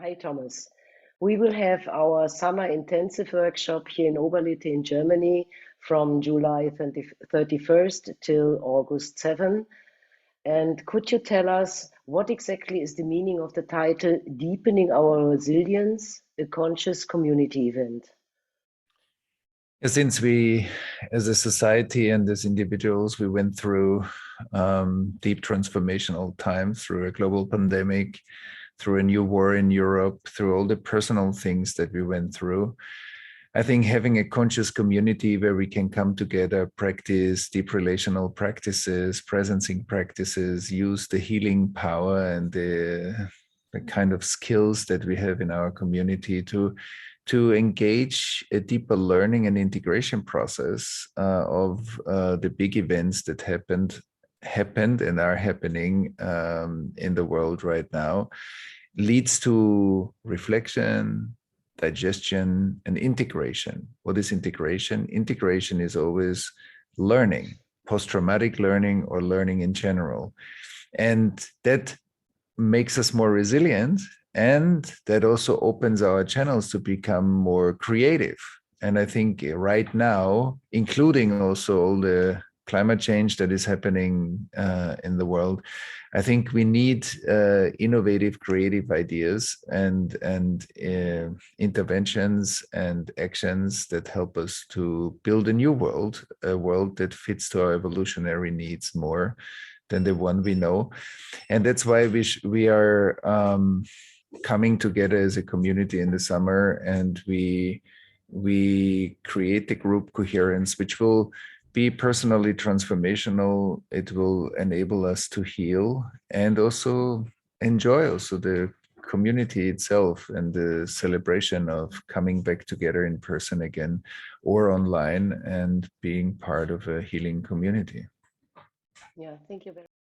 Hi, Thomas. We will have our summer intensive workshop here in Oberlethe in Germany from July 31st till August 7. And could you tell us what exactly is the meaning of the title Deepening Our Resilience, a conscious community event? Since we, as a society and as individuals, we went through deep transformational times, through a global pandemic, through a new war in Europe, through all the personal things that we went through, I think having a conscious community where we can come together, practice deep relational practices, presencing practices, use the healing power and the kind of skills that we have in our community to engage a deeper learning and integration process of the big events that happened and are happening in the world right now, leads to reflection, digestion, and integration. What is integration? Integration is always learning, post-traumatic learning or learning in general. And that makes us more resilient, and that also opens our channels to become more creative. And I think right now, including also all the climate change that is happening in the world, I think we need innovative, creative ideas and interventions and actions that help us to build a new world, a world that fits to our evolutionary needs more than the one we know. And that's why we are coming together as a community in the summer, and we create the group Coherence, which will be personally transformational. It will enable us to heal and also enjoy also the community itself and the celebration of coming back together in person again or online and being part of a healing community. Yeah, thank you very much.